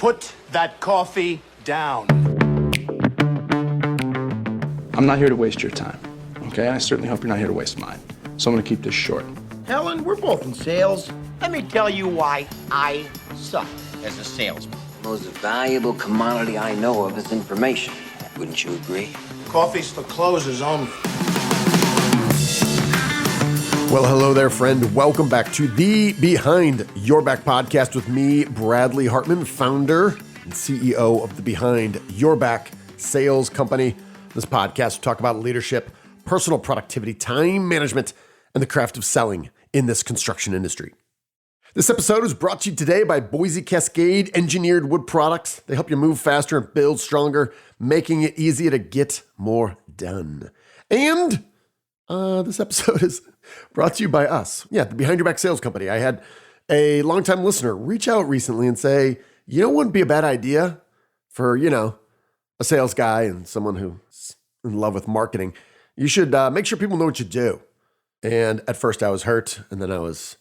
Put that coffee down. I'm not here to waste your time, okay? I certainly hope you're not here to waste mine. So I'm gonna keep this short. Helen, we're both in sales. Let me tell you why I suck as a salesman. The most valuable commodity I know of is information. Wouldn't you agree? Coffee's for closers only. Well, hello there, friend. Welcome back to the Behind Your Back podcast with me, Bradley Hartman, founder and CEO of the Behind Your Back sales company. This podcast will talk about leadership, personal productivity, time management, and the craft of selling in this construction industry. This episode is brought to you today by Boise Cascade Engineered Wood Products. They help you move faster and build stronger, making it easier to get more done. And this episode is brought to you by us. Yeah, the Behind Your Back sales company. I had a longtime listener reach out recently and say, what wouldn't be a bad idea for, a sales guy and someone who's in love with marketing. You should make sure people know what you do. And at first I was hurt, and then I was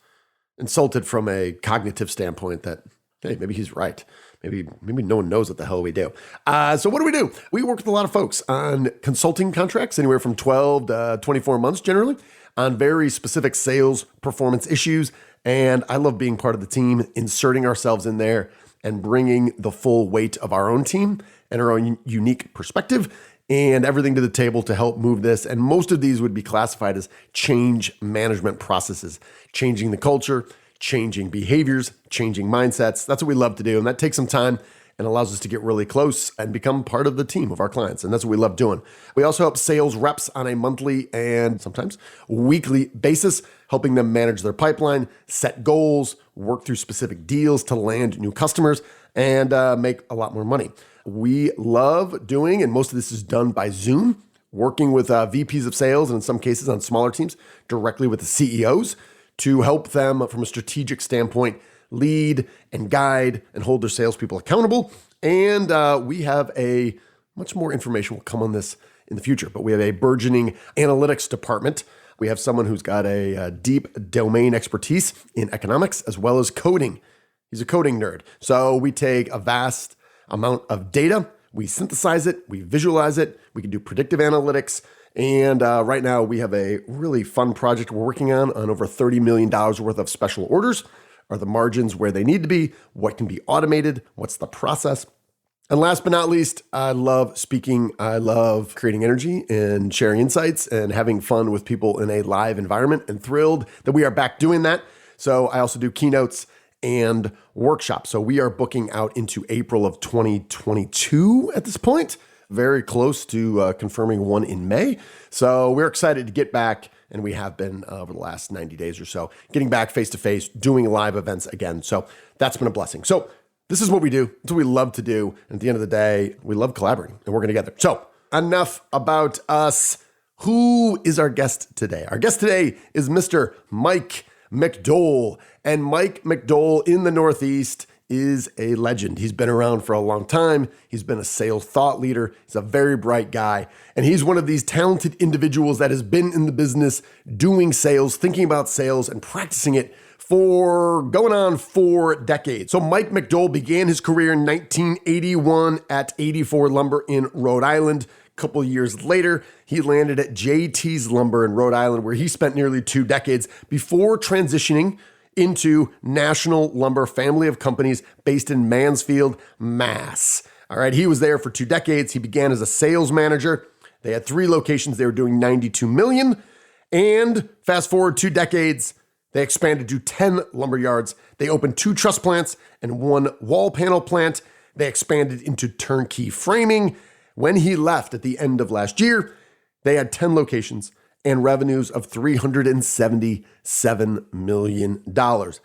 insulted from a cognitive standpoint that, hey, maybe he's right. Maybe no one knows what the hell we do. So what do? We work with a lot of folks on consulting contracts, anywhere from 12 to 24 months generally, on very specific sales performance issues. And I love being part of the team, inserting ourselves in there and bringing the full weight of our own team and our own unique perspective and everything to the table to help move this. And most of these would be classified as change management processes, changing the culture, changing behaviors, changing mindsets. That's what we love to do. And that takes some time and allows us to get really close and become part of the team of our clients. And that's what we love doing. We also help sales reps on a monthly and sometimes weekly basis, helping them manage their pipeline, set goals, work through specific deals to land new customers, and make a lot more money. We love doing, and most of this is done by Zoom, working with VPs of sales, and in some cases on smaller teams, directly with the CEOs to help them from a strategic standpoint lead and guide and hold their salespeople accountable. And we have a much more information will come on this in the future, but we have a burgeoning analytics department. We have someone who's got a deep domain expertise in economics as well as coding. He's a coding nerd. So we take a vast amount of data, we synthesize it, we visualize it, we can do predictive analytics. And right now we have a really fun project we're working on over $30 million worth of special orders. Are the margins where they need to be? What can be automated? What's the process? And last but not least, I love speaking. I love creating energy and sharing insights and having fun with people in a live environment, and thrilled that we are back doing that. So I also do keynotes and workshops. So we are booking out into April of 2022 at this point. Very close to confirming one in May. So we're excited to get back, and we have been over the last 90 days or so, getting back face-to-face, doing live events again. So that's been a blessing. So this is what we do. It's what we love to do. And at the end of the day, we love collaborating and working together. So enough about us. Who is our guest today? Our guest today is Mr. Mike McDole. And Mike McDole in the Northeast is a legend. He's been around for a long time. He's been a sales thought leader. He's a very bright guy. And he's one of these talented individuals that has been in the business doing sales, thinking about sales, and practicing it for going on 4 decades. So Mike McDole began his career in 1981 at 84 Lumber in Rhode Island. A couple of years later, he landed at JT's Lumber in Rhode Island, where he spent nearly 2 decades before transitioning into National Lumber family of companies based in Mansfield, Mass. All right, he was there for 2 decades. He began as a sales manager. They had 3 locations. They were doing $92 million. And fast forward 2 decades, they expanded to 10 lumber yards. They opened 2 truss plants and 1 wall panel plant. They expanded into turnkey framing. When he left at the end of last year, they had 10 locations and revenues of $377 million.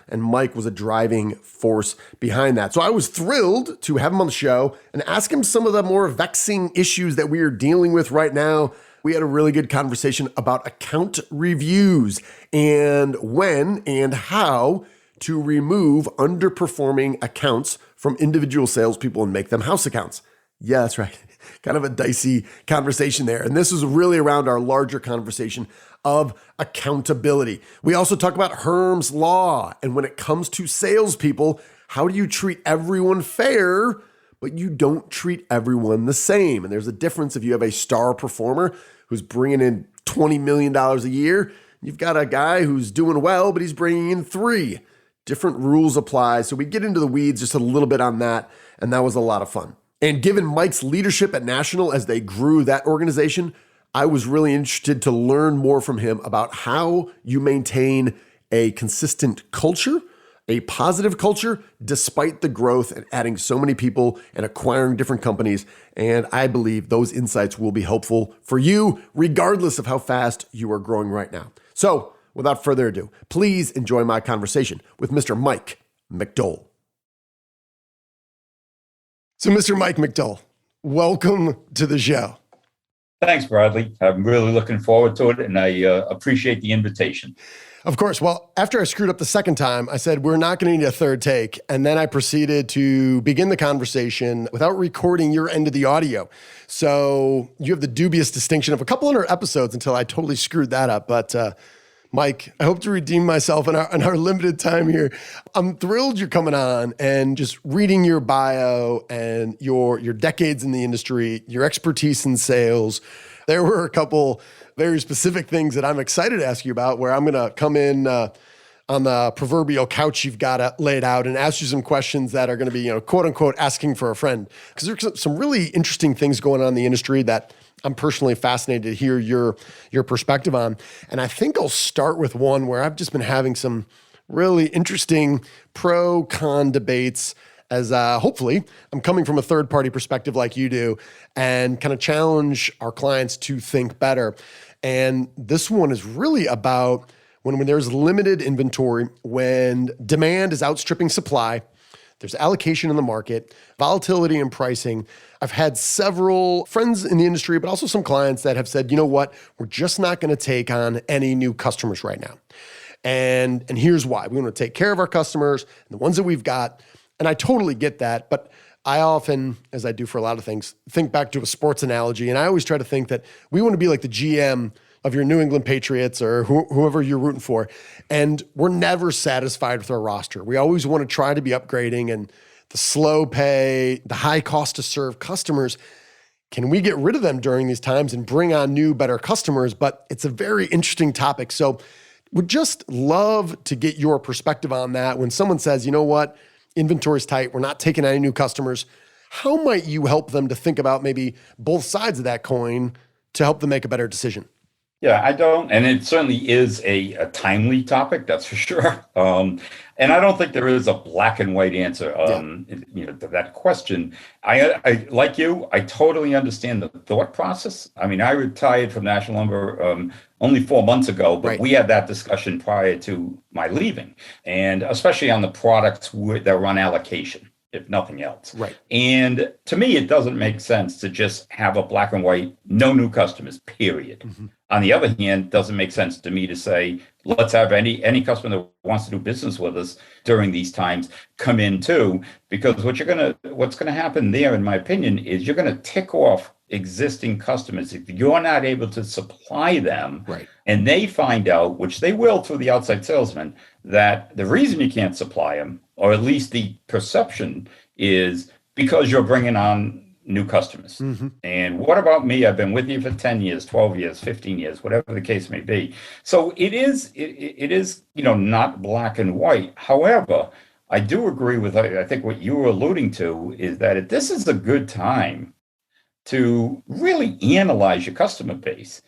And Mike was a driving force behind that. So I was thrilled to have him on the show and ask him some of the more vexing issues that we are dealing with right now. We had a really good conversation about account reviews and when and how to remove underperforming accounts from individual salespeople and make them house accounts. Yeah, that's right. Kind of a dicey conversation there. And this is really around our larger conversation of accountability. We also talk about Herm's Law. And when it comes to salespeople, How do you treat everyone fair, but you don't treat everyone the same? And there's a difference if you have a star performer who's bringing in $20 million a year. You've got a guy who's doing well, but he's bringing in 3. Different rules apply. So we get into the weeds just a little bit on that, and that was a lot of fun. And given Mike's leadership at National as they grew that organization, I was really interested to learn more from him about how you maintain a consistent culture, a positive culture, despite the growth and adding so many people and acquiring different companies. And I believe those insights will be helpful for you, regardless of how fast you are growing right now. So without further ado, please enjoy my conversation with Mr. Mike McDole. So Mr. Mike McDole, welcome to the show. Thanks, Bradley. I'm really looking forward to it, and I appreciate the invitation. Of course. Well, after I screwed up the second time, I said, we're not going to need a third take. And then I proceeded to begin the conversation without recording your end of the audio. So you have the dubious distinction of a couple hundred episodes until I totally screwed that up. But Mike, I hope to redeem myself in our limited time here. I'm thrilled you're coming on, and just reading your bio and your decades in the industry, your expertise in sales. There were a couple very specific things that I'm excited to ask you about, where I'm going to come in on the proverbial couch you've got laid out and ask you some questions that are going to be, quote unquote, asking for a friend. Because there's some really interesting things going on in the industry that I'm personally fascinated to hear your perspective on. And I think I'll start with one where I've just been having some really interesting pro-con debates, as hopefully I'm coming from a third-party perspective like you do, and kind of challenge our clients to think better. And this one is really about when there's limited inventory, when demand is outstripping supply, there's allocation in the market, volatility in pricing. I've had several friends in the industry, but also some clients that have said, you know what, we're just not going to take on any new customers right now. And here's why. We want to take care of our customers and the ones that we've got. And I totally get that. But I often, as I do for a lot of things, think back to a sports analogy. And I always try to think that we want to be like the GM of your New England Patriots or whoever you're rooting for. And we're never satisfied with our roster. We always want to try to be upgrading, and the slow pay, the high cost to serve customers, can we get rid of them during these times and bring on new, better customers? But it's a very interesting topic. So would just love to get your perspective on that. When someone says, you know what, inventory's tight, we're not taking any new customers, how might you help them to think about maybe both sides of that coin to help them make a better decision? Yeah, I don't, and it certainly is a timely topic, that's for sure. And I don't think there is a black and white answer, to that question. I like you, I totally understand the thought process. I mean, I retired from National Lumber only 4 months ago, but we had that discussion prior to my leaving, and especially on the products that are on allocation, if nothing else. Right. And to me, it doesn't make sense to just have a black and white, no new customers, period. Mm-hmm. On the other hand, it doesn't make sense to me to say, let's have any customer that wants to do business with us during these times come in too, because what's gonna happen there, in my opinion, is you're gonna tick off existing customers if you're not able to supply them. Right. And they find out, which they will through the outside salesman, that the reason you can't supply them, or at least the perception, is because you're bringing on new customers. Mm-hmm. And what about me? I've been with you for 10 years, 12 years, 15 years, whatever the case may be. So it is, not black and white. However, I do agree with, I think what you were alluding to is that this is a good time to really analyze your customer base.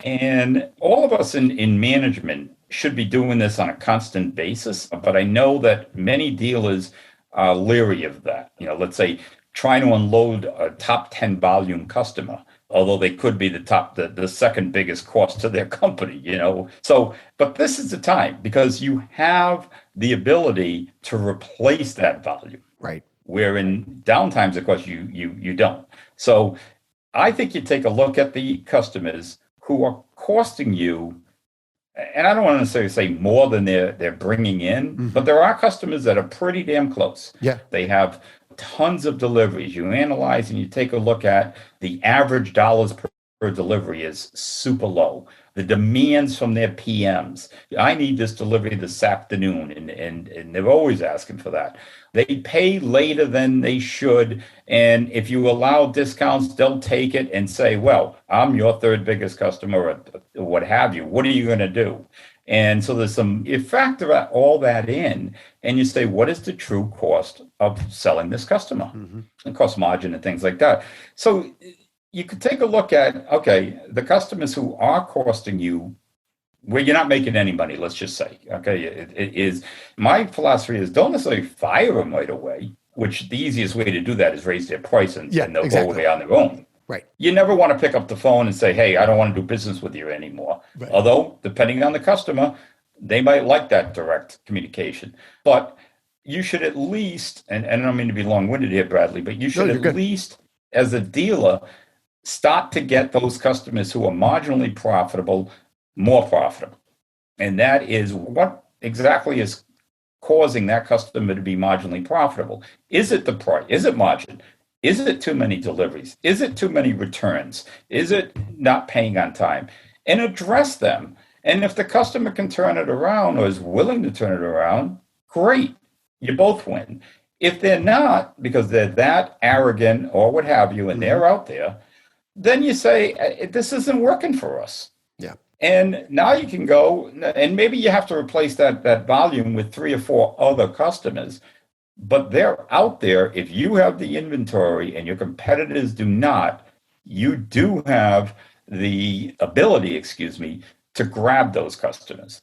And all of us in management should be doing this on a constant basis. But I know that many dealers are leery of that. Let's say trying to unload a top 10 volume customer, although they could be the second biggest cost to their company, So, but this is the time because you have the ability to replace that volume. Right. Where in downtimes, of course, you don't. So I think you take a look at the customers who are costing you, and I don't want to necessarily say more than they're bringing in, mm-hmm. but there are customers that are pretty damn close. Yeah. They have tons of deliveries. You analyze and you take a look at the average dollars per per delivery is super low. The demands from their PMs, I need this delivery this afternoon, and they're always asking for that. They pay later than they should, and if you allow discounts, they'll take it and say, well, I'm your third biggest customer, or what have you. What are you going to do? And so you factor all that in, and you say, what is the true cost of selling this customer? And cost margin and things like that. So you could take a look at, okay, the customers who are costing you, where you're not making any money, let's just say, okay, it is, my philosophy is don't necessarily fire them right away, which the easiest way to do that is raise their price and they'll go away on their own. Right. You never want to pick up the phone and say, hey, I don't want to do business with you anymore. Right. Although, depending on the customer, they might like that direct communication. But you should at least, and I don't mean to be long-winded here, Bradley, but you should at least, as a dealer, start to get those customers who are marginally profitable more profitable. And that is what exactly is causing that customer to be marginally profitable. Is it the price? Is it margin? Is it too many deliveries? Is it too many returns? Is it not paying on time? And address them. And if the customer can turn it around or is willing to turn it around, great. You both win. If they're not, because they're that arrogant or what have you, and they're out there, then you say, this isn't working for us. Yeah. And now you can go, and maybe you have to replace that volume with 3 or 4 other customers. But they're out there. If you have the inventory and your competitors do not, you do have the ability, to grab those customers.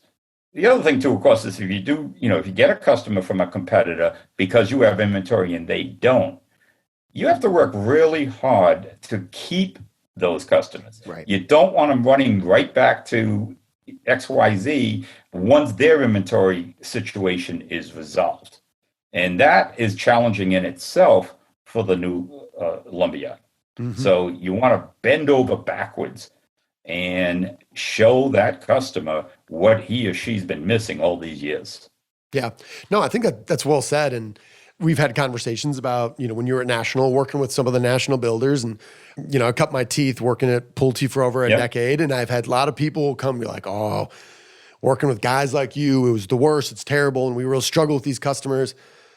The other thing too, of course, is if you get a customer from a competitor because you have inventory and they don't, you have to work really hard to keep those customers. Right. You don't want them running right back to XYZ once their inventory situation is resolved. And that is challenging in itself for the new lumberyard. So you want to bend over backwards and show that customer what he or she's been missing all these years. Yeah. No, I think that's well said. And we've had conversations about, when you were at National, working with some of the national builders, and, I cut my teeth working at Pulte for over a decade. And I've had a lot of people come and be like, oh, working with guys like you, it was the worst, it's terrible. And we really struggle with these customers.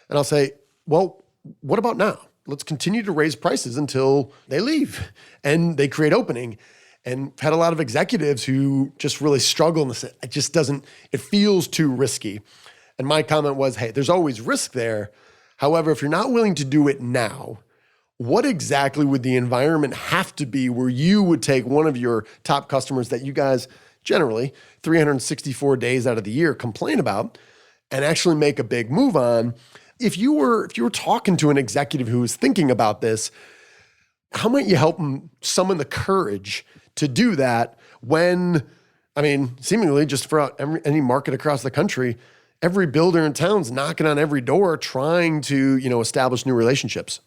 And I'll say, well, what about now? Let's continue to raise prices until they leave and they create opening. And had a lot of executives who just really struggle and say, it feels too risky. And my comment was, hey, there's always risk there. However, if you're not willing to do it now, what exactly would the environment have to be where you would take one of your top customers that you guys generally 364 days out of the year complain about and actually make a big move on? If you were talking to an executive who was thinking about this, how might you help them summon the courage to do that when, seemingly just for any market across the country, every builder in town's knocking on every door trying to, establish new relationships?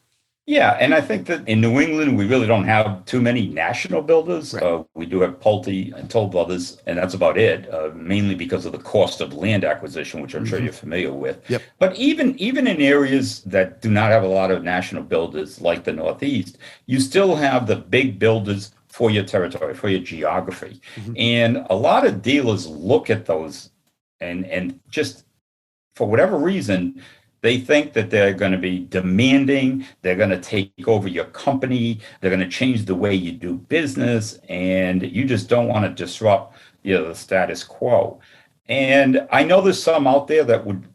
Yeah, and I think that in New England, we really don't have too many national builders. Right. We do have Pulte and Toll Brothers, and that's about it, mainly because of the cost of land acquisition, which I'm sure you're familiar with. Yep. But even in areas that do not have a lot of national builders, like the Northeast, you still have the big builders for your territory, for your geography. And a lot of dealers look at those and just, for whatever reason, they think that they're going to be demanding, they're going to take over your company, they're going to change the way you do business, and you just don't want to disrupt the status quo. And I know there's some out there that would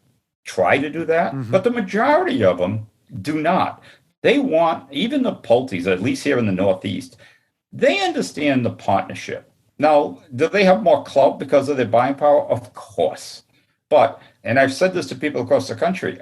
try to do that, but the majority of them do not. They want, even the Pultes, at least here in the Northeast, they understand the partnership. Now, do they have more clout because of their buying power? Of course. But, and I've said this to people across the country,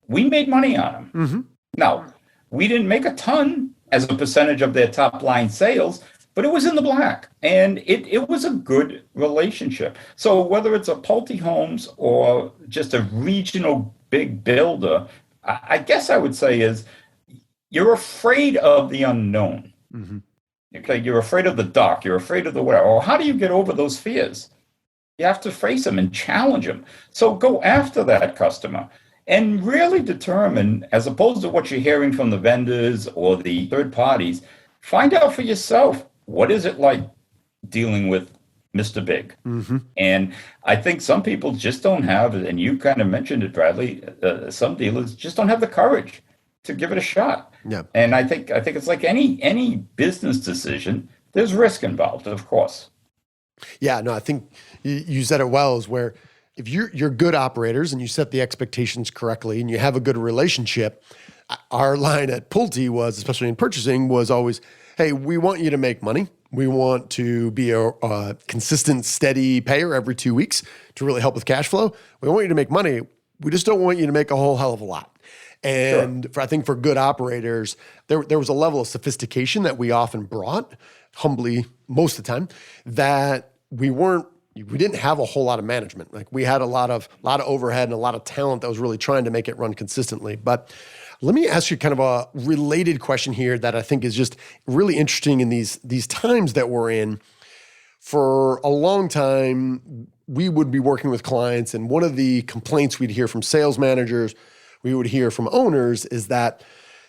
we made money on them. Now, we didn't make a ton as a percentage of their top line sales, but it was in the black. And it was a good relationship. So whether it's a Pulte Homes or just a regional big builder, I guess I would say is you're afraid of the unknown. Okay, you're afraid of the dark. You're afraid of the whatever. Well, how do you get over those fears? You have to face them and challenge them. So go after that customer and really determine, as opposed to what you're hearing from the vendors or the third parties, find out for yourself, what is it like dealing with Mr. Big? And I think some people just don't have, and you kind of mentioned it, Bradley, some dealers just don't have the courage to give it a shot. Yeah. And I think it's like any business decision, there's risk involved, of course. Yeah, no, I think you said it well, is where if you're good operators and you set the expectations correctly and you have a good relationship, our line at Pulte was, especially in purchasing, was always, hey, we want you to make money. We want to be a consistent, steady payer every 2 weeks to really help with cash flow. We want you to make money. We just don't want you to make a whole hell of a lot. And I think for good operators, there was a level of sophistication that we often brought, humbly most of the time, that we didn't have a whole lot of management. Like we had a lot of overhead and a lot of talent that was really trying to make it run consistently. But let me ask you kind of a related question here that I think is just really interesting in these times that we're in. For a long time, we would be working with clients, and one of the complaints we'd hear from sales managers, we would hear from owners, is that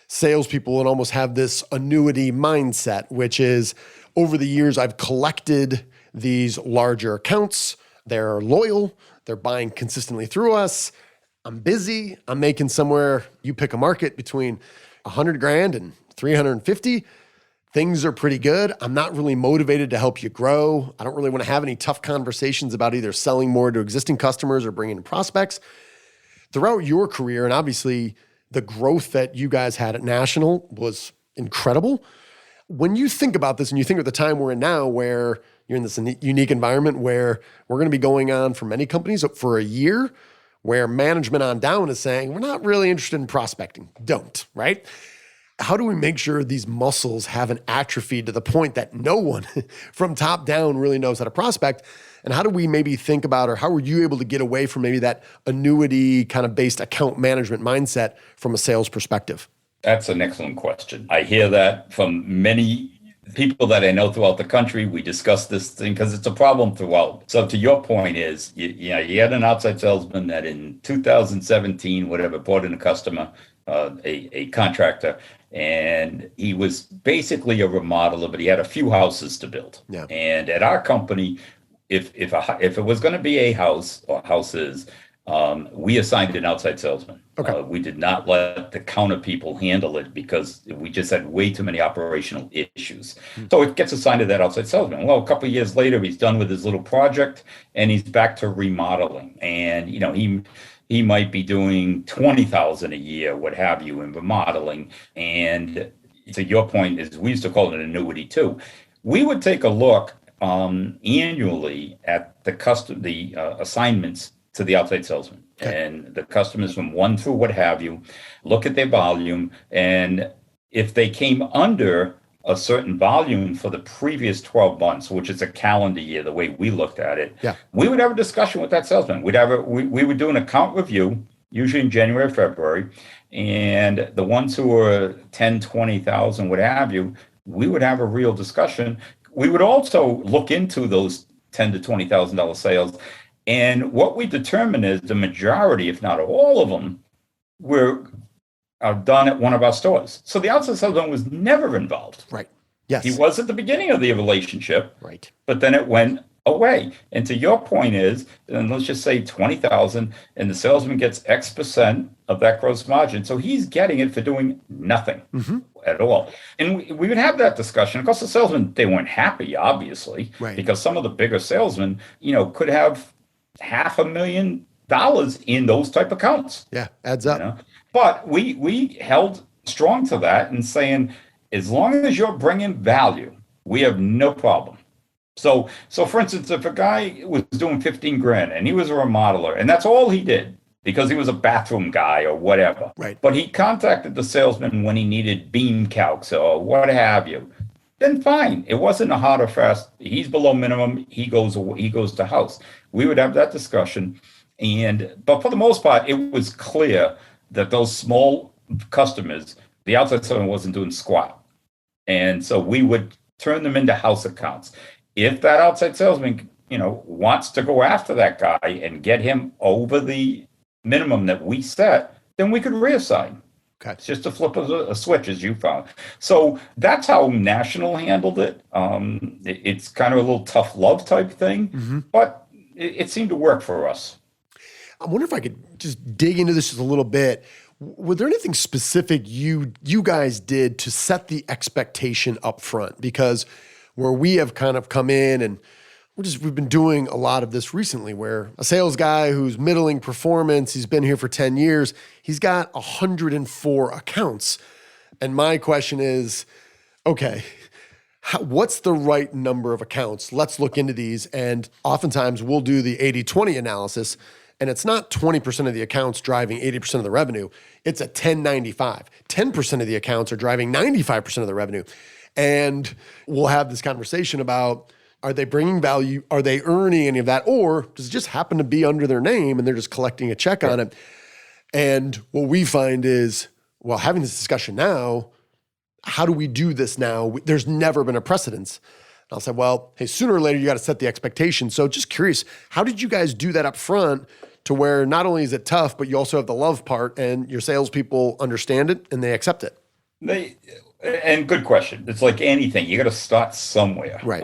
salespeople would almost have this annuity mindset, which is, over the years, I've collected these larger accounts. They're loyal. They're buying consistently through us. I'm busy. I'm making somewhere, you pick a market, between 100 grand and 350. Things are pretty good. I'm not really motivated to help you grow. I don't really want to have any tough conversations about either selling more to existing customers or bringing in prospects. Throughout your career, and obviously the growth that you guys had at National was incredible. When you think about this and you think of the time we're in now, where you're in this unique environment where we're going to be going on for many companies for a year, where management on down is saying, we're not really interested in prospecting. Don't, right? How do we make sure these muscles haven't atrophied to the point that no one from top down really knows how to prospect? And how do we maybe think about, or how were you able to get away from maybe that annuity kind of based account management mindset from a sales perspective? That's an excellent question. I hear that from many people that I know throughout the country. We discuss this thing because it's a problem throughout. So to your point is, you had an outside salesman that in 2017, whatever, brought in a customer, a contractor, and he was basically a remodeler, but he had a few houses to build. Yeah. And at our company, if it was going to be a house or houses, we assigned an outside salesman. Okay. We did not let the counter people handle it because we just had way too many operational issues. So it gets assigned to that outside salesman. Well, a couple of years later, he's done with his little project and he's back to remodeling. And he might be doing $20,000 a year, what have you, in remodeling. And to your point, is we used to call it an annuity too. We would take a look annually at the assignments to the outside salesman. Okay. And the customers from 1 through what have you, look at their volume. And if they came under a certain volume for the previous 12 months, which is a calendar year, the way we looked at it, we would have a discussion with that salesman. We would do an account review, usually in January, February. And the ones who were 10, 20,000, what have you, we would have a real discussion. We would also look into those $10,000 to $20,000 sales. And what we determine is the majority, if not all of them, are done at one of our stores. So the outside salesman was never involved. Right. Yes. He was at the beginning of the relationship. Right. But then it went away. And to your point is, and let's just say 20,000, and the salesman gets X% of that gross margin. So he's getting it for doing nothing at all. And we would have that discussion. Of course, the salesmen, they weren't happy, obviously, because some of the bigger salesmen, could have $500,000 in those type accounts. Yeah, adds up. But we held strong to that and saying, as long as you're bringing value, we have no problem. So for instance, if a guy was doing 15 grand and he was a remodeler and that's all he did because he was a bathroom guy or whatever, right? But he contacted the salesman when he needed beam calcs or what have you, then fine. It wasn't a hard or fast. He's below minimum. He goes to house. We would have that discussion. But for the most part, it was clear that those small customers, the outside salesman wasn't doing squat. And so we would turn them into house accounts. If that outside salesman, wants to go after that guy and get him over the minimum that we set, then we could reassign. Okay. It's just a flip of a switch, as you found. So that's how National handled it. It's kind of a little tough love type thing, but it seemed to work for us. I wonder if I could just dig into this just a little bit. Was there anything specific you guys did to set the expectation up front? Because where we have kind of come in and we've been doing a lot of this recently where a sales guy who's middling performance, he's been here for 10 years, he's got 104 accounts. And my question is, okay, what's the right number of accounts? Let's look into these. And oftentimes we'll do the 80-20 analysis. And it's not 20% of the accounts driving 80% of the revenue. It's a 10-95. 10% of the accounts are driving 95% of the revenue. And we'll have this conversation about, are they bringing value? Are they earning any of that? Or does it just happen to be under their name and they're just collecting a check on it? And what we find is, well, having this discussion now, how do we do this now? There's never been a precedence. And I'll say, well, hey, sooner or later, you got to set the expectation. So just curious, how did you guys do that up front to where not only is it tough, but you also have the love part and your salespeople understand it and they accept it? And good question. It's like anything. You got to start somewhere. Right.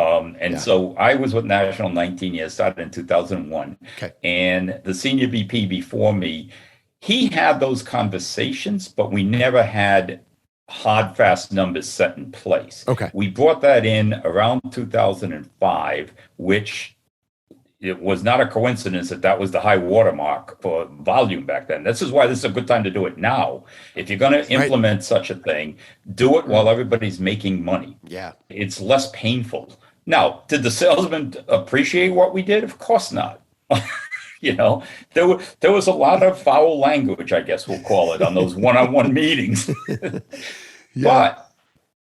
So I was with National 19 years, started in 2001. Okay. And the senior VP before me, he had those conversations, but we never had hard, fast numbers set in place. Okay. We brought that in around 2005, which it was not a coincidence that was the high watermark for volume back then. This is why this is a good time to do it now. If you're going to implement such a thing, do it while everybody's making money. Yeah. It's less painful. Now, did the salesman appreciate what we did? Of course not. There was a lot of foul language, I guess we'll call it, on those one-on-one meetings. But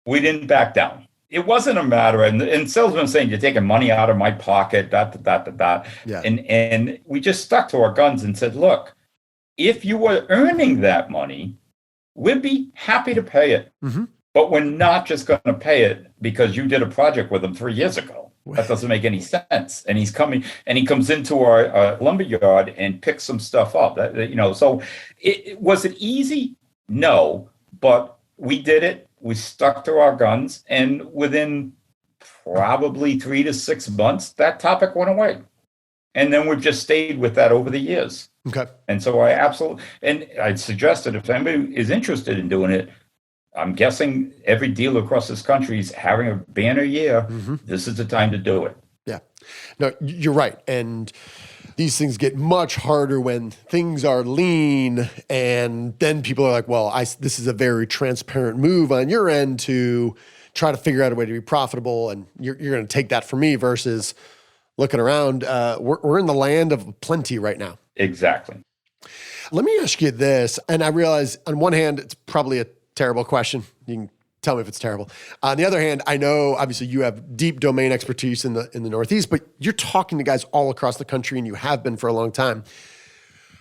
we didn't back down. It wasn't a matter, and salesmen saying, you're taking money out of my pocket, Yeah. And we just stuck to our guns and said, look, if you were earning that money, we'd be happy to pay it. Mm-hmm. But we're not just going to pay it because you did a project with them 3 years ago. That doesn't make any sense. And he comes into our lumber yard and picks some stuff up. So was it easy? No, but we did it. We stuck to our guns, and within probably 3 to 6 months, that topic went away. And then we've just stayed with that over the years. Okay. And so I'd suggest that if anybody is interested in doing it, I'm guessing every dealer across this country is having a banner year. Mm-hmm. This is the time to do it. Yeah. No, you're right. And these things get much harder when things are lean, and then people are like, well, this is a very transparent move on your end to try to figure out a way to be profitable, and you're going to take that from me versus looking around. We're in the land of plenty right now. Exactly. Let me ask you this, and I realize on one hand, it's probably a terrible question. You can tell me if it's terrible. On the other hand, I know obviously you have deep domain expertise in the Northeast, but you're talking to guys all across the country, and you have been for a long time.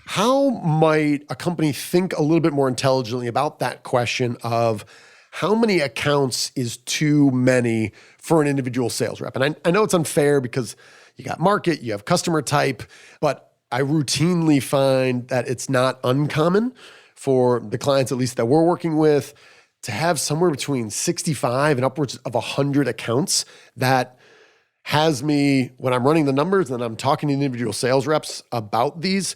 How might a company think a little bit more intelligently about that question of how many accounts is too many for an individual sales rep? And I know it's unfair because you got market, you have customer type, but I routinely find that it's not uncommon for the clients, at least that we're working with, to have somewhere between 65 and upwards of 100 accounts. That has me, when I'm running the numbers and I'm talking to individual sales reps about these,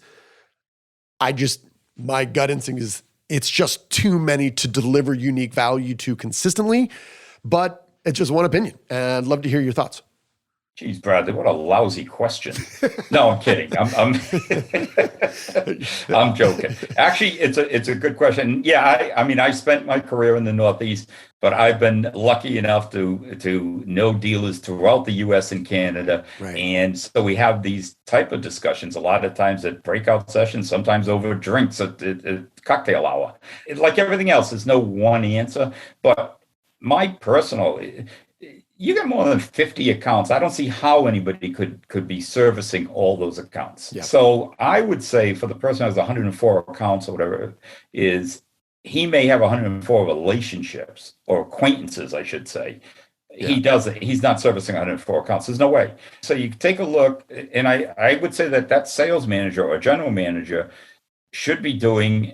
my gut instinct is it's just too many to deliver unique value to consistently, but it's just one opinion. And I'd love to hear your thoughts. Geez, Bradley, what a lousy question. No, I'm kidding. I'm I'm joking. Actually, it's a good question. Yeah, I spent my career in the Northeast, but I've been lucky enough to know dealers throughout the U.S. and Canada. Right. And so we have these type of discussions a lot of times at breakout sessions, sometimes over drinks at cocktail hour. Like everything else, there's no one answer. But my personal... You got more than 50 accounts. I don't see how anybody could be servicing all those accounts. Yeah. So I would say for the person who has 104 accounts or whatever is, he may have 104 relationships or acquaintances, I should say. Yeah. He's not servicing 104 accounts. There's no way. So you take a look, and I would say that sales manager or general manager should be doing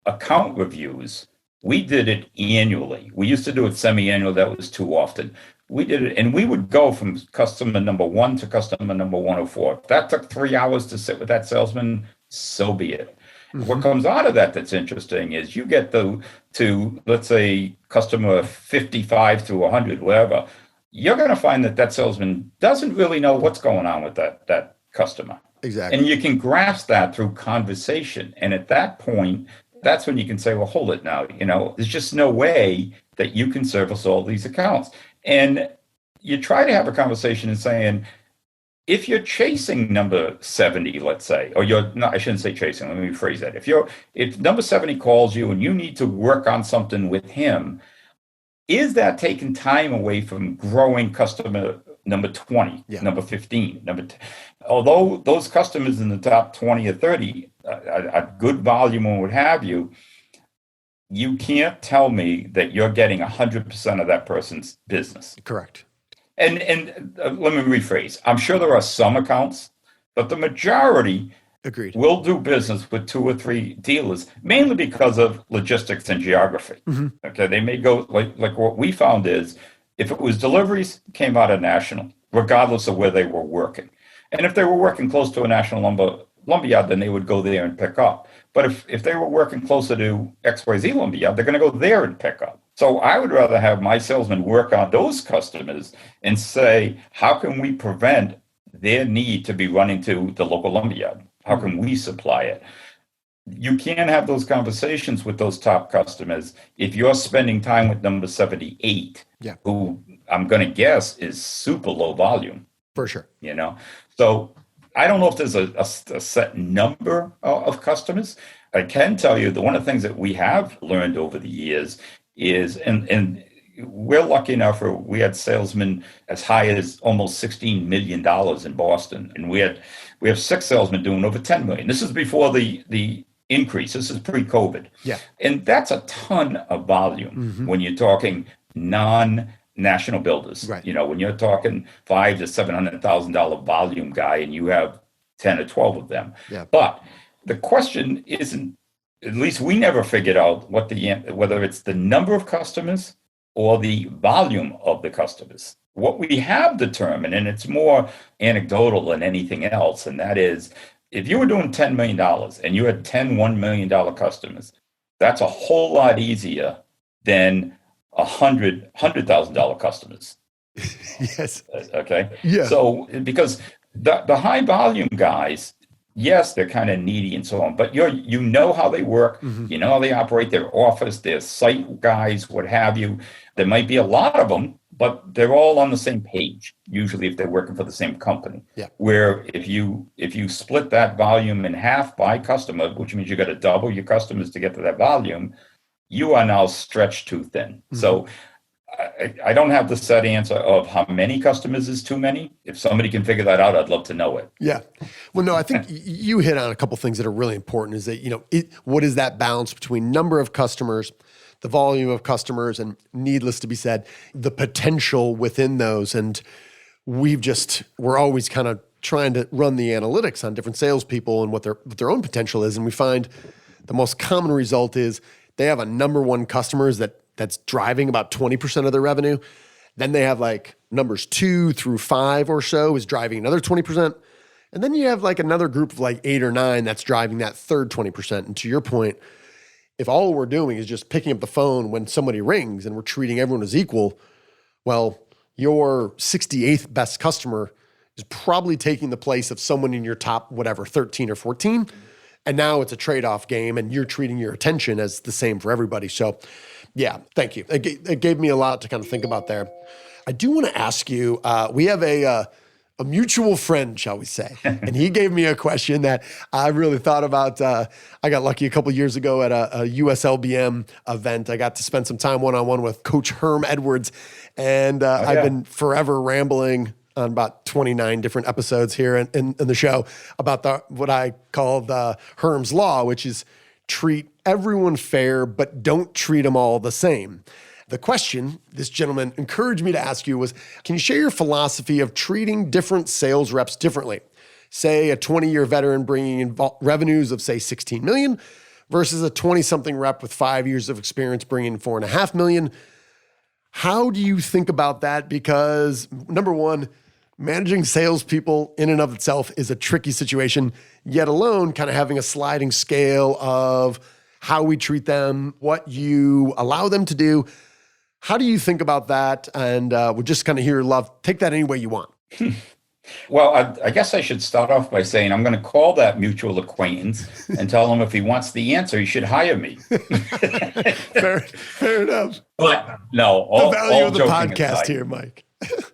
account reviews We did it annually. We used to do it semi-annual. That was too often. We did it, and we would go from customer number 1 to customer number 104. If that took 3 hours to sit with that salesman, so be it. What comes out of that that's interesting is you get to let's say customer 55 through 100, whatever. You're going to find that salesman doesn't really know what's going on with that customer. Exactly. And you can grasp that through conversation. And at that point, that's when you can say, well, hold it now. There's just no way that you can service all these accounts. And you try to have a conversation and saying, if you're chasing number 70, let's say, or I shouldn't say chasing, let me rephrase that. If number 70 calls you and you need to work on something with him, is that taking time away from growing customer number 20, number 15, number 10? Although those customers in the top 20 or 30 are good volume and what have you, you can't tell me that you're getting 100% of that person's business. Correct. And let me rephrase. I'm sure there are some accounts, but the majority Agreed. will do business with 2 or 3 dealers, mainly because of logistics and geography. Okay, they may go like what we found is if it was deliveries, came out of national, regardless of where they were working. And if they were working close to a national lumberyard, then they would go there and pick up. But if they were working closer to XYZ lumberyard, they're going to go there and pick up. So I would rather have my salesman work on those customers and say, how can we prevent their need to be running to the local lumberyard? How can we supply it? You can't have those conversations with those top customers if you're spending time with number 78, who I'm going to guess is super low volume. For sure. So I don't know if there's a set number of customers. I can tell you that one of the things that we have learned over the years is, and we're lucky enough, we had salesmen as high as almost $16 million in Boston. And we have 6 salesmen doing over 10 million. This is before the increase. This is pre-COVID. Yeah. And that's a ton of volume when you're talking non-national builders. Right. When you're talking $500,000 to $700,000 volume guy and you have 10 or 12 of them. Yeah. But the question isn't, at least we never figured out whether it's the number of customers or the volume of the customers. What we have determined, and it's more anecdotal than anything else, and that is, if you were doing $10 million and you had 10 $1 million customers, that's a whole lot easier than $100,000 customers. Yes. Okay. Yeah. So because the high volume guys, yes, they're kind of needy and so on, but you know how they work, you know how they operate their office, their site guys, what have you. There might be a lot of them, but they're all on the same page, usually if they're working for the same company. Yeah. Where if you split that volume in half by customer, which means you got to double your customers to get to that volume, you are now stretched too thin. So I don't have the set answer of how many customers is too many. If somebody can figure that out, I'd love to know it. Yeah. Well, no, I think you hit on a couple things that are really important is that, what is that balance between number of customers, the volume of customers, and needless to be said, the potential within those. And we're always kind of trying to run the analytics on different salespeople and what their own potential is. And we find the most common result is they have a number one customers that's driving about 20% of their revenue. Then they have like numbers 2 through 5 or so is driving another 20%. And then you have like another group of like 8 or 9 that's driving that third 20%. And to your point, if all we're doing is just picking up the phone when somebody rings and we're treating everyone as equal, well, your 68th best customer is probably taking the place of someone in your top, 13 or 14. And now it's a trade-off game and you're treating your attention as the same for everybody. So yeah, thank you. It gave me a lot to kind of think about there. I do want to ask you, we have a mutual friend, shall we say, and he gave me a question that I really thought about. I got lucky a couple of years ago at a USLBM event. I got to spend some time one-on-one with Coach Herm Edwards, and I've been forever rambling on about 29 different episodes here in the show about what I call the Herm's Law, which is treat everyone fair, but don't treat them all the same. The question this gentleman encouraged me to ask you was, can you share your philosophy of treating different sales reps differently? Say a 20-year veteran bringing in revenues of, say, 16 million versus a 20-something rep with 5 years of experience bringing 4.5 million. How do you think about that? Because number one, managing salespeople in and of itself is a tricky situation, yet alone kind of having a sliding scale of how we treat them, what you allow them to do. How do you think about that? And we'll just kind of hear your love. Take that any way you want. Well, I guess I should start off by saying I'm going to call that mutual acquaintance and tell him if he wants the answer, he should hire me. Fair enough. But no, The value of the podcast here, Mike.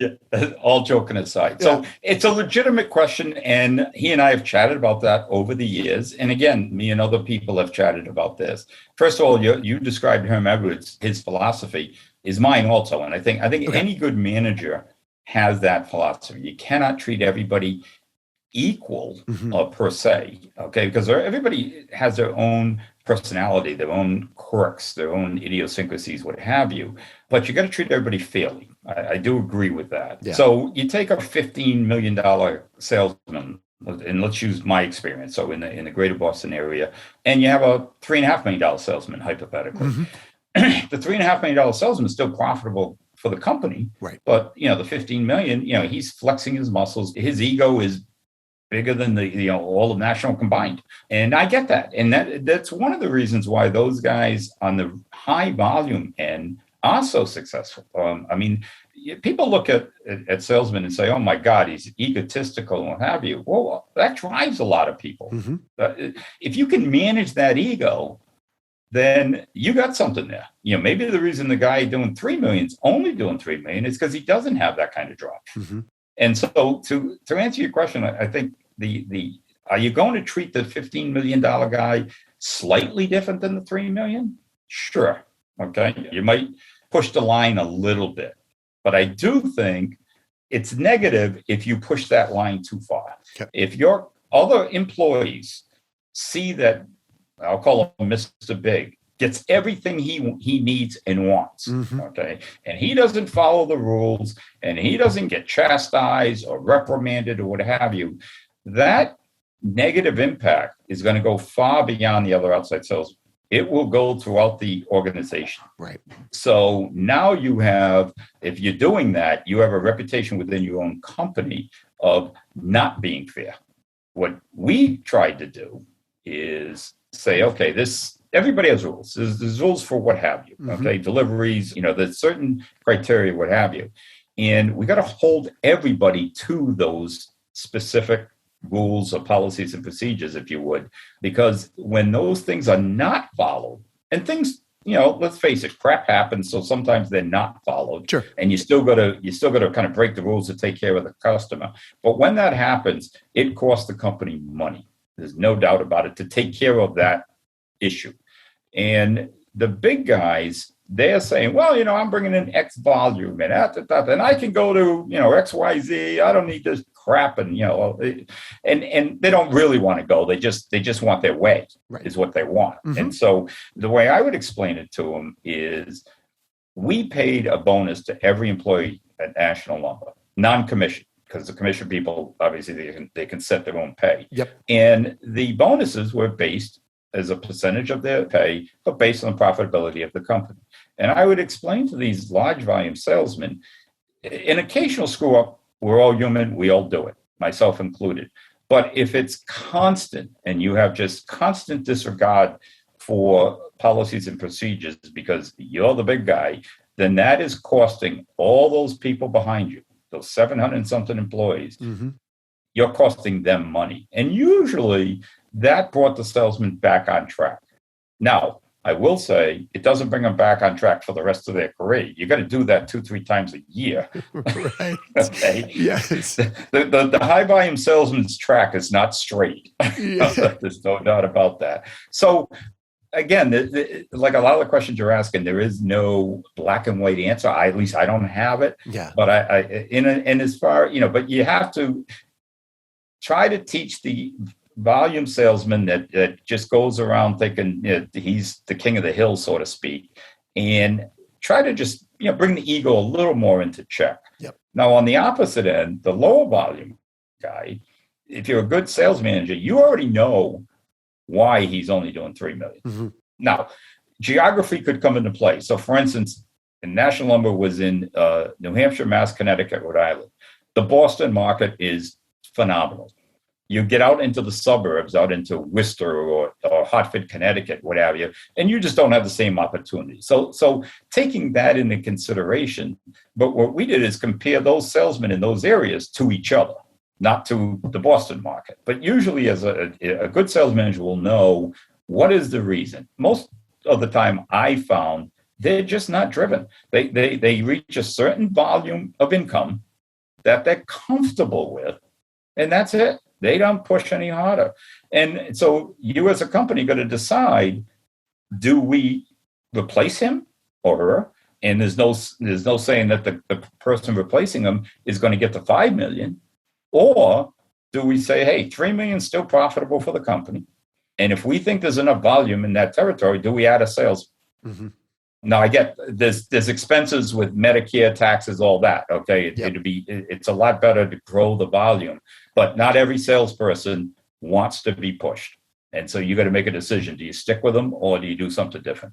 Yeah, all joking aside. So it's a legitimate question, and he and I have chatted about that over the years. And again, me and other people have chatted about this. First of all, you described Herm Edwards. His philosophy is mine also, and I think any good manager has that philosophy. You cannot treat everybody equal per se, okay? Because everybody has their own personality, their own quirks, their own idiosyncrasies, what have you. But you got to treat everybody fairly. I do agree with that. Yeah. So you take a $15 million salesman, and let's use my experience. So in the greater Boston area, and you have a $3.5 million salesman, hypothetically. The $3.5 million salesman is still profitable for the company, right? But the 15 million, he's flexing his muscles. His ego is bigger than all of national combined, and I get that. And that's one of the reasons why those guys on the high volume end are so successful. I mean, people look at salesmen and say, "Oh my God, he's egotistical," and what have you. Well, that drives a lot of people. If you can manage that ego, then you got something there. Maybe the reason the guy doing 3 million is only doing 3 million is because he doesn't have that kind of drive. And so to answer your question, I think are you going to treat the $15 million guy slightly different than the 3 million? Sure. Okay. You might push the line a little bit, but I do think it's negative if you push that line too far. Okay. If your other employees see that, I'll call him Mr. Big, gets everything he needs and wants, okay? And he doesn't follow the rules, and he doesn't get chastised or reprimanded or what have you, that negative impact is going to go far beyond the other outside sales. It will go throughout the organization. Right. So now you have, if you're doing that, you have a reputation within your own company of not being fair. What we tried to do is say, okay, everybody has rules. There's rules for what have you, okay? Deliveries, there's certain criteria, what have you. And we got to hold everybody to those specific rules or policies and procedures, if you would, because when those things are not followed, and things, let's face it, crap happens, so sometimes they're not followed. Sure. And you still got to kind of break the rules to take care of the customer. But when that happens, it costs the company money. There's no doubt about it, to take care of that issue. And the big guys, they're saying, well, I'm bringing in X volume and I can go to, X, Y, Z. I don't need this crap. And, and they don't really want to go. They just want their way, right, is what they want. And so the way I would explain it to them is we paid a bonus to every employee at National Lumber, non-commissioned. Because the commission people, obviously, they can set their own pay. Yep. And the bonuses were based as a percentage of their pay, but based on the profitability of the company. And I would explain to these large volume salesmen, an occasional screw up, we're all human, we all do it, myself included. But if it's constant and you have just constant disregard for policies and procedures because you're the big guy, then that is costing all those people behind you, those 700 and something employees, you're costing them money. And usually that brought the salesman back on track. Now, I will say it doesn't bring them back on track for the rest of their career. You got to do that 2-3 times a year. Right. Okay. Yes. The high volume salesman's track is not straight. Yeah. There's no doubt about that. So again, like a lot of the questions you're asking, there is no black and white answer. At least I don't have it. Yeah. But and as far, but you have to try to teach the volume salesman that just goes around thinking he's the king of the hill, so to speak, and try to just bring the ego a little more into check. Yep. Now, on the opposite end, the lower volume guy, if you're a good sales manager, you already know why he's only doing 3 million. Now, geography could come into play. So, for instance, National Lumber was in New Hampshire, Mass, Connecticut, Rhode Island. The Boston market is phenomenal. You get out into the suburbs, out into Worcester or Hartford, Connecticut, what have you, and you just don't have the same opportunity. So taking that into consideration, but what we did is compare those salesmen in those areas to each other, not to the Boston market. But usually as a good sales manager will know what is the reason. Most of the time I found they're just not driven. They reach a certain volume of income that they're comfortable with, and that's it. They don't push any harder. And so you as a company got to decide, do we replace him or her? And there's no saying that the person replacing him is going to get to 5 million. Or do we say, hey, 3 million is still profitable for the company. And if we think there's enough volume in that territory, do we add a sales? Now, I get there's expenses with Medicare, taxes, all that. Okay, it's a lot better to grow the volume, but not every salesperson wants to be pushed, and so you got to make a decision: do you stick with them or do you do something different?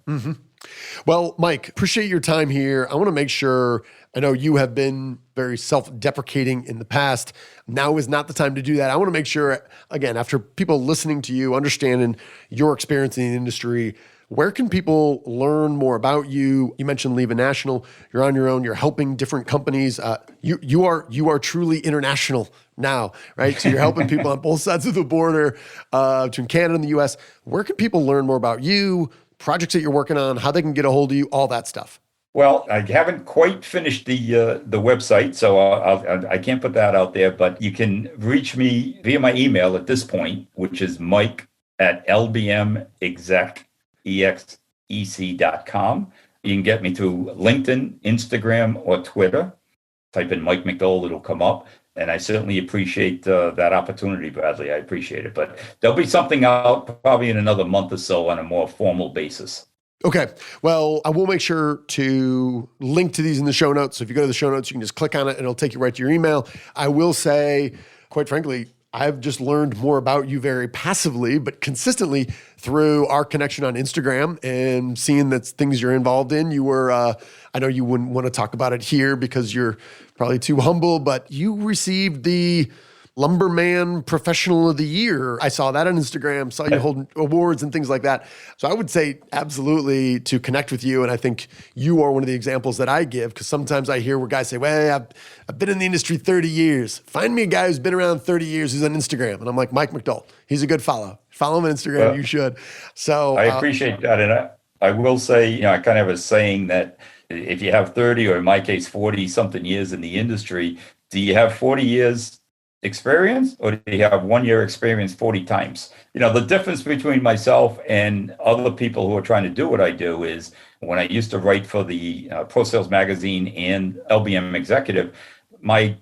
Well, Mike, appreciate your time here. I want to make sure. I know you have been very self-deprecating in the past. Now is not the time to do that. I want to make sure, again, after people listening to you, understanding your experience in the industry. Where can people learn more about you? You mentioned leaving National. You're on your own. You're helping different companies. You are truly international now, right? So you're helping people on both sides of the border between Canada and the U.S. Where can people learn more about you, projects that you're working on, how they can get a hold of you, all that stuff? Well, I haven't quite finished the website, so I can't put that out there. But you can reach me via my email at this point, which is mike@lbmexec.com. You can get me through LinkedIn, Instagram, or Twitter. Type in Mike McDole, it'll come up. And I certainly appreciate that opportunity, Bradley. I appreciate it. But there'll be something out probably in another month or so on a more formal basis. Okay. Well, I will make sure to link to these in the show notes. So if you go to the show notes, you can just click on it and it'll take you right to your email. I will say, quite frankly, I've just learned more about you very passively, but consistently through our connection on Instagram and seeing that things you're involved in. You were, I know you wouldn't want to talk about it here because you're probably too humble, but you received the Lumberman Professional of the Year. I saw that on Instagram, saw you holding awards and things like that. So I would say absolutely to connect with you. And I think you are one of the examples that I give, because sometimes I hear where guys say, well, I've been in the industry 30 years. Find me a guy who's been around 30 years who's on Instagram. And I'm like, Mike McDole, he's a good follow. Follow him on Instagram, you should. So I appreciate that. And I will say, I kind of have a saying that if you have 30, or in my case, 40 something years in the industry, do you have 40 years experience, or do you have 1 year experience 40 times? The difference between myself and other people who are trying to do what I do is when I used to write for the Pro Sales Magazine and LBM Executive, my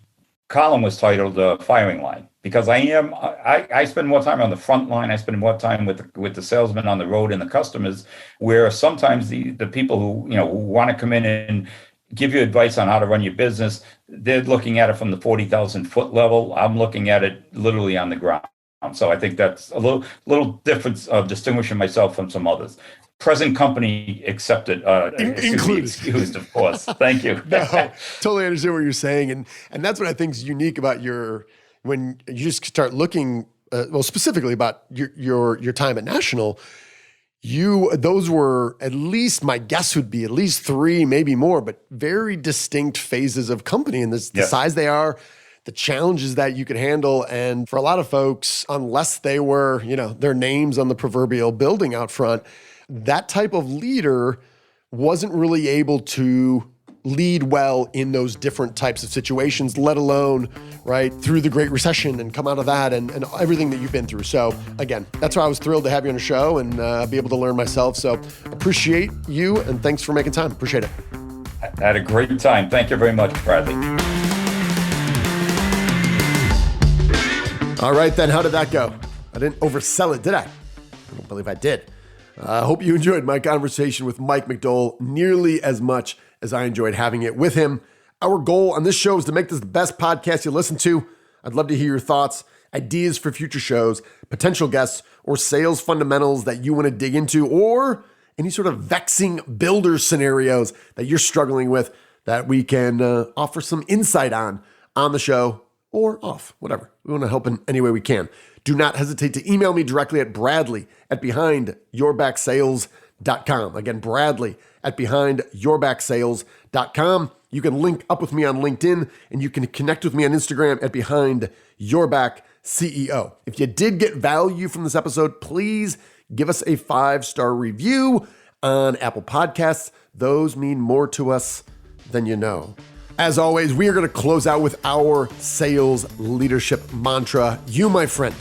column was titled Firing Line, because I spend more time on the front line. I spend more time with the salesmen on the road and the customers, where sometimes the people who want to come in and give you advice on how to run your business, they're looking at it from the 40,000 foot level. I'm looking at it literally on the ground. So I think that's a little difference of distinguishing myself from some others. Present company accepted, included. Excused, of course. Thank you. No, totally understand what you're saying. And that's what I think is unique about when you just start looking, specifically about your time at National. Those were, at least my guess would be at least 3, maybe more, but very distinct phases of company, and the size they are, the challenges that you could handle. And for a lot of folks, unless they were, their names on the proverbial building out front, that type of leader wasn't really able to lead well in those different types of situations, let alone right through the Great Recession and come out of that and everything that you've been through. So again, that's why I was thrilled to have you on the show and be able to learn myself. So appreciate you and thanks for making time. Appreciate it. I had a great time. Thank you very much, Bradley. All right, then how did that go? I didn't oversell it, did I? I don't believe I did. I hope you enjoyed my conversation with Mike McDole nearly as much as I enjoyed having it with him. Our goal on this show is to make this the best podcast you listen to. I'd love to hear your thoughts ideas for future shows, potential guests, or sales fundamentals that you want to dig into, or any sort of vexing builder scenarios that you're struggling with that we can offer some insight on the show or off, whatever. We want to help in any way we can. Do not hesitate to email me directly at bradley@behindyourbacksales.com. Again, bradley@behindyourbacksales.com. You can link up with me on LinkedIn, and you can connect with me on Instagram at BehindYourBackCEO. If you did get value from this episode, please give us a 5-star review on Apple Podcasts. Those mean more to us than you know. As always, we are going to close out with our sales leadership mantra. You, my friend,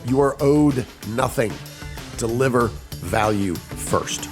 you are owed nothing. Deliver value first.